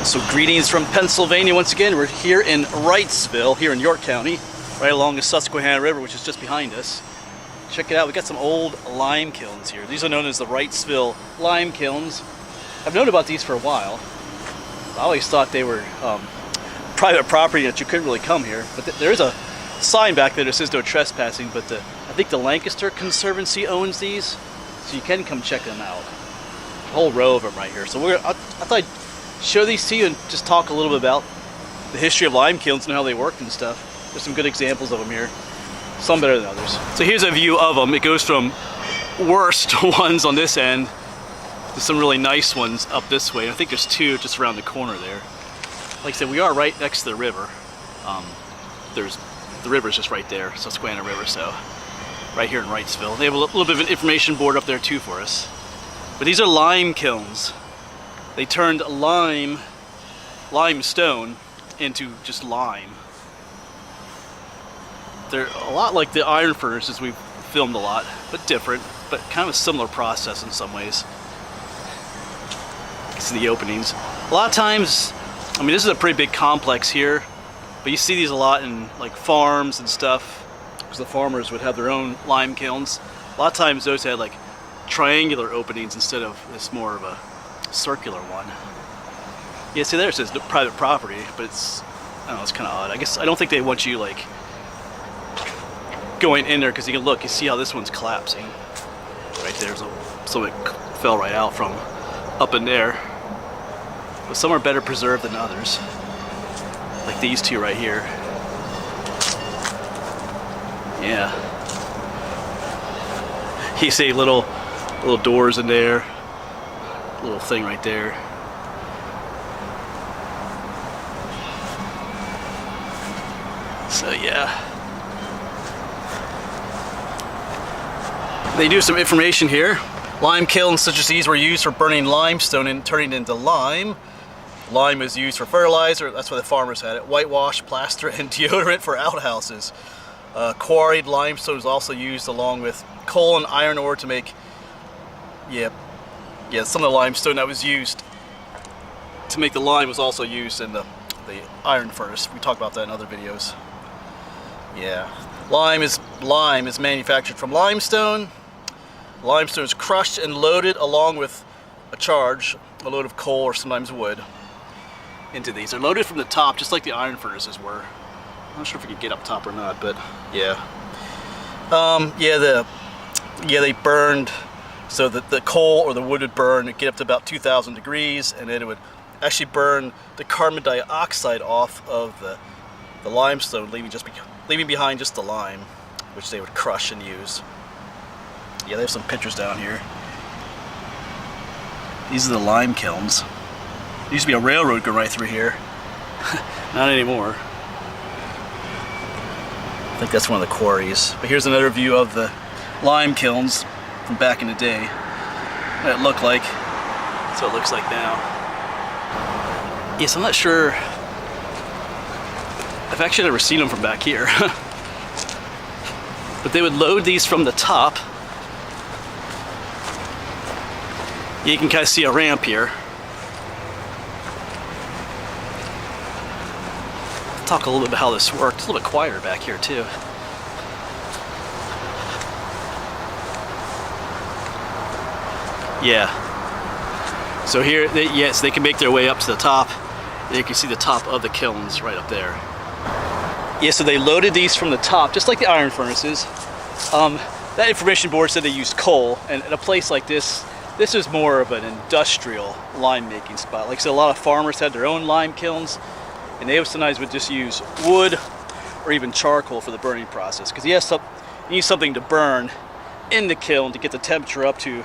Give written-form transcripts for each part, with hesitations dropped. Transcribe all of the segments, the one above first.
So greetings from Pennsylvania once again. We're here in Wrightsville, here in York County, right along the Susquehanna River, which is just behind us. Check it out, we got some old lime kilns here. These are known as the Wrightsville Limekilns. I've known about these for a while. I always thought they were private property that you couldn't really come here. But there is a sign back there that says no trespassing, but I think the Lancaster Conservancy owns these, so you can come check them out. A whole row of them right here. So I thought I'd show these to you and just talk a little bit about the history of lime kilns and how they work and stuff. There's some good examples of them here. Some better than others. So here's a view of them. It goes from worst ones on this end to some really nice ones up this way. I think there's two just around the corner there. Like I said, we are right next to the river. The river's just right there, Susquehanna River, so right here in Wrightsville. They have a little bit of an information board up there too for us. But these are lime kilns. They turned limestone into just lime. They're a lot like the iron furnaces we've filmed a lot, but different, but kind of a similar process in some ways. See the openings. A lot of times, I mean, this is a pretty big complex here, but you see these a lot in like farms and stuff, because the farmers would have their own lime kilns. A lot of times those had like triangular openings instead of this more of a circular one. Yeah, see there it says private property, but it's, I don't know, it's kind of odd. I guess I don't think they want you like going in there, because you can look, you see how this one's collapsing right there, so it fell right out from up in there. But some are better preserved than others, like these two right here. Yeah, you see little doors in there, little thing right there. So yeah, they do some information here. Lime kilns such as these were used for burning limestone and turning it into lime. Lime is used for fertilizer, that's why the farmers had it. Whitewash, plaster, and deodorant for outhouses. Quarried limestone is also used along with coal and iron ore to make, yeah, some of the limestone that was used to make the lime was also used in the iron furnace. We talked about that in other videos. Yeah, lime is manufactured from limestone. Limestone is crushed and loaded along with a load of coal or sometimes wood into these. They're loaded from the top, just like the iron furnaces were. I'm not sure if we could get up top or not, but yeah. They burned, so that the coal or the wood would burn, it'd get up to about 2,000 degrees, and then it would actually burn the carbon dioxide off of the limestone, leaving behind just the lime, which they would crush and use. Yeah, they have some pictures down here. These are the lime kilns. There used to be a railroad going right through here. Not anymore. I think that's one of the quarries. But here's another view of the lime kilns from back in the day. What it looked like. That's what it looks like now. Yes, I'm not sure. I've actually never seen them from back here. But they would load these from the top. You can kind of see a ramp here. Talk a little bit about how this worked. It's a little bit quieter back here too. Yeah. So here, yes, they can make their way up to the top. You can see the top of the kilns right up there. Yeah, so they loaded these from the top, just like the iron furnaces. That information board said they used coal, and at a place like this is more of an industrial lime making spot. Like I said, a lot of farmers had their own lime kilns, and they sometimes would just use wood or even charcoal for the burning process, because you need something to burn in the kiln to get the temperature up to,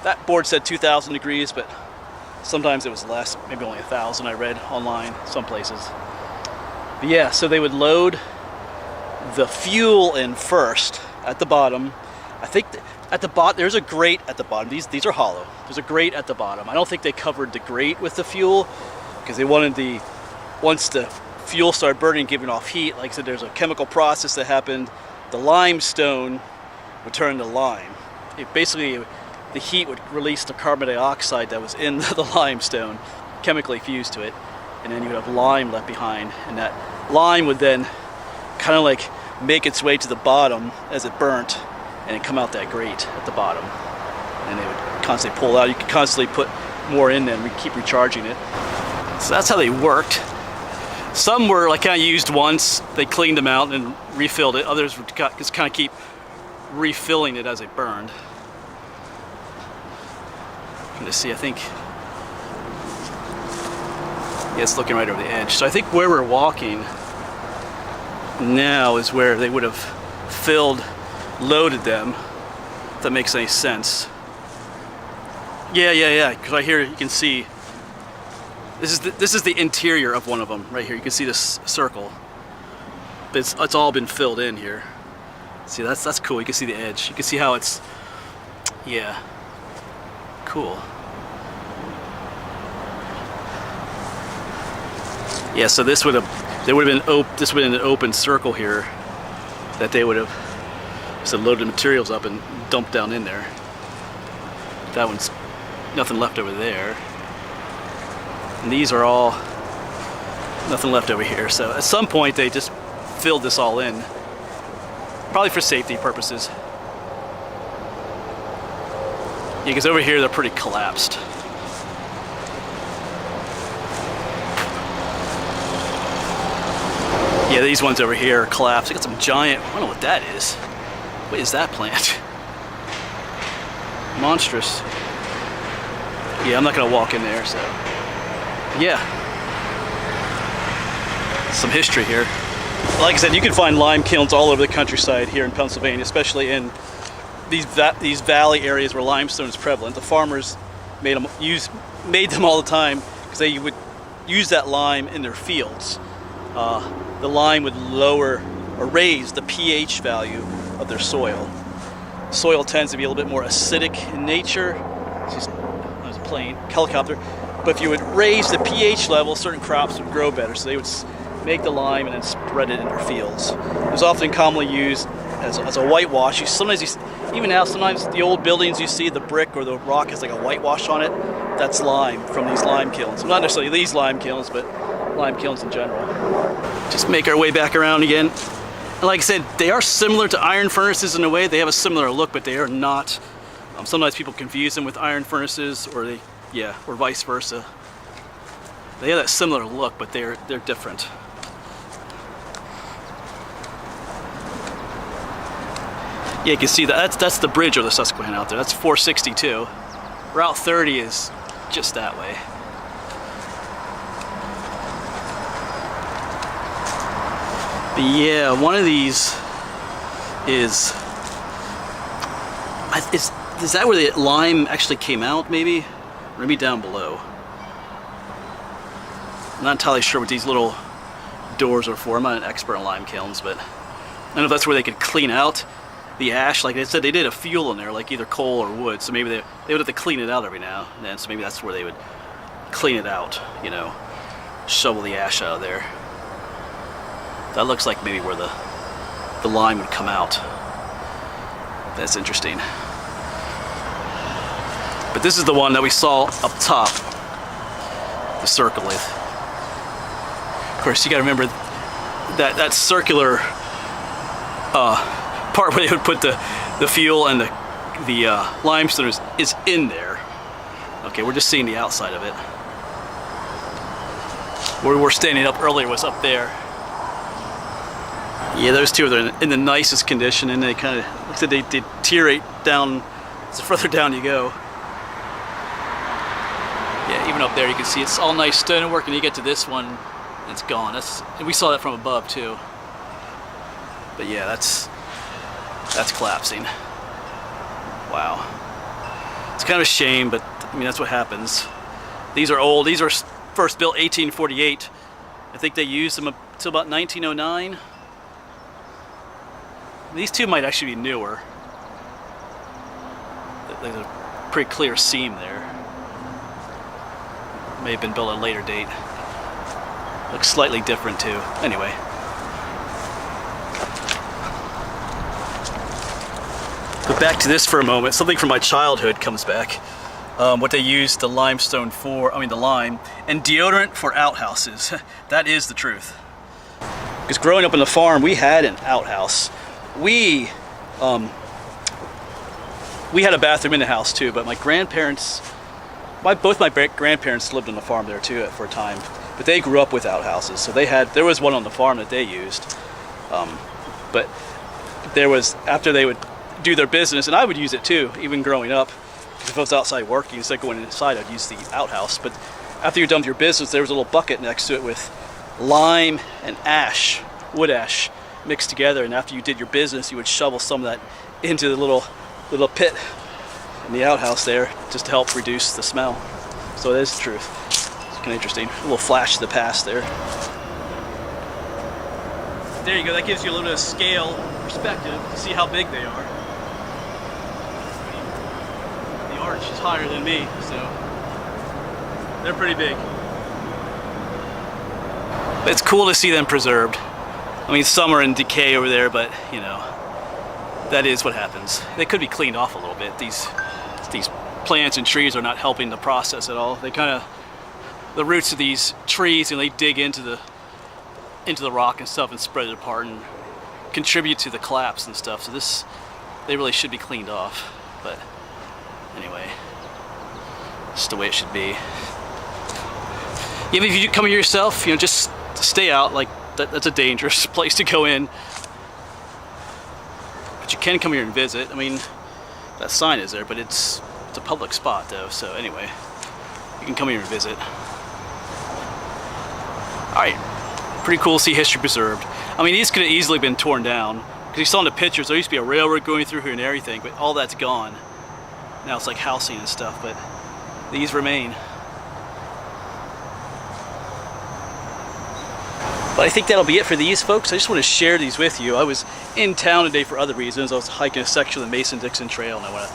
that board said 2,000 degrees, but sometimes it was less, maybe only 1,000 I read online, some places. But yeah, so they would load the fuel in first at the bottom. I think at the bottom, there's a grate at the bottom. These are hollow. There's a grate at the bottom. I don't think they covered the grate with the fuel, because they wanted once the fuel started burning, giving off heat, like I said, there's a chemical process that happened. The limestone would turn to lime. Basically, the heat would release the carbon dioxide that was in the limestone, chemically fused to it, and then you would have lime left behind, and that lime would then kind of like make its way to the bottom as it burnt, and then come out that grate at the bottom, and they would constantly pull out. You could constantly put more in there and keep recharging it. So that's how they worked. Some were like kind of used once, they cleaned them out and refilled it. Others would just kind of keep refilling it as it burned. Trying to see, I think, yeah, it's looking right over the edge. So I think where we're walking now is where they would have filled, loaded them, if that makes any sense. Yeah, because right here you can see, this is the interior of one of them, right here. You can see this circle. But it's all been filled in here. See, that's cool. You can see the edge. You can see how it's, yeah, cool. Yeah, so this would have been an open circle here that they would have just loaded materials up and dumped down in there. That one's nothing left over there. And these are all nothing left over here. So at some point they just filled this all in, probably for safety purposes. Yeah, because over here they're pretty collapsed. Yeah, these ones over here are collapsed. They got some giant, I don't know what that is. What is that plant? Monstrous. Yeah, I'm not gonna walk in there, so. Yeah. Some history here. Like I said, you can find lime kilns all over the countryside here in Pennsylvania, especially in these valley areas where limestone is prevalent. The farmers made them all the time because they would use that lime in their fields. The lime would lower or raise the pH value of their soil. Soil tends to be a little bit more acidic in nature. I was playing helicopter. But if you would raise the pH level, certain crops would grow better. So they would make the lime and then spread it in their fields. It was often commonly used as a whitewash. Even now, sometimes the old buildings you see, the brick or the rock has like a whitewash on it. That's lime from these lime kilns. Not necessarily these lime kilns, but lime kilns in general. Just make our way back around again. And like I said, they are similar to iron furnaces in a way. They have a similar look, but they are not. Sometimes people confuse them with iron furnaces, or or vice versa. They have that similar look, but they're different. Yeah, you can see that's the bridge of the Susquehanna out there. That's 462. Route 30 is just that way. But yeah, one of these is that where the lime actually came out, maybe? Or maybe down below. I'm not entirely sure what these little doors are for. I'm not an expert on lime kilns, but I don't know if that's where they could clean out the ash. Like they said, they did a fuel in there, like either coal or wood, so maybe they would have to clean it out every now and then, so maybe that's where they would clean it out, you know, shovel the ash out of there. That looks like maybe where the lime would come out. That's interesting. But this is the one that we saw up top, the circle with. Of course, you gotta remember that circular part where they would put the fuel and the limestone is in there. Okay, we're just seeing the outside of it. Where we were standing up earlier was up there. Yeah, those two are in the nicest condition, and they kind of, like I said, they deteriorate down, the further down you go. Yeah, even up there you can see it's all nice stonework, and you get to this one, it's gone. And we saw that from above too. But yeah, that's collapsing. Wow. It's kind of a shame, but I mean, that's what happens. These are old. These are first built 1848. I think they used them until about 1909. These two might actually be newer. There's a pretty clear seam there. May have been built at a later date. Looks slightly different too. Anyway. But back to this for a moment. Something from my childhood comes back. what they use the limestone for, the lime, and deodorant for outhouses. That is the truth. Because growing up on the farm, we had an outhouse. We had a bathroom in the house too, but my grandparents, both my grandparents lived on the farm there too for a time, but they grew up with outhouses, so there was one on the farm that they used. But there was, after they would do their business, and I would use it too, even growing up, because if I was outside working, instead of going inside, I'd use the outhouse. But after you're done with your business, there was a little bucket next to it with lime and ash, wood ash, mixed together, and after you did your business, you would shovel some of that into the little pit in the outhouse there, just to help reduce the smell. So it is the truth. It's kind of interesting. A little flash of the past there. There you go. That gives you a little bit of scale perspective to see how big they are. The arch is higher than me, so they're pretty big. But it's cool to see them preserved. Some are in decay over there, but you know, that is what happens. They could be cleaned off a little bit. These plants and trees are not helping the process at all. They the roots of these trees, they dig into the rock and stuff and spread it apart and contribute to the collapse and stuff. So they really should be cleaned off. But anyway, it's the way it should be. Even if you come here yourself, just stay out. That's a dangerous place to go in. But you can come here and visit. That sign is there, but it's a public spot though. So anyway, you can come here and visit. All right, pretty cool to see history preserved. These could have easily been torn down, because you saw in the pictures there used to be a railroad going through here and everything, but all that's gone. Now it's like housing and stuff, but these remain. But I think that'll be it for these, folks. I just want to share these with you. I was in town today for other reasons. I was hiking a section of the Mason-Dixon Trail, and I want to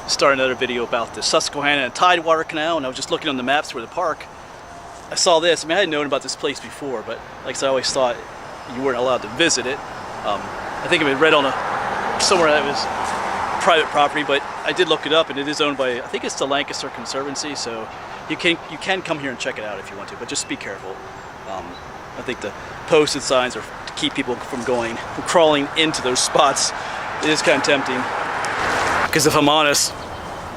start another video about the Susquehanna and Tidewater Canal, and I was just looking on the maps for the park. I saw this. I hadn't known about this place before, but like I said, I always thought you weren't allowed to visit it. I think I read on somewhere that it was private property, but I did look it up, and it is owned by, I think it's the Lancaster Conservancy, so you can come here and check it out if you want to, but just be careful. I think the posted signs are to keep people from crawling into those spots. It is kind of tempting, because if I'm honest,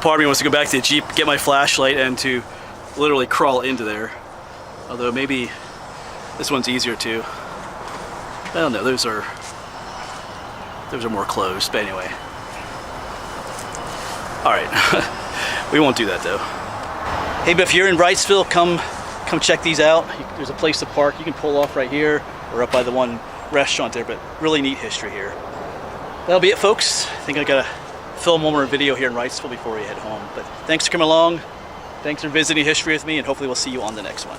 part of me wants to go back to the Jeep, get my flashlight, and to literally crawl into there. Although maybe this one's easier too. I don't know, those are more closed, but anyway. Alright, we won't do that though. Hey, but if you're in Wrightsville, come check these out. There's a place to park. You can pull off right here, or up by the one restaurant there, but really neat history here. That'll be it, folks. I think I gotta film one more video here in Wrightsville before we head home. But thanks for coming along. Thanks for visiting history with me, and hopefully we'll see you on the next one.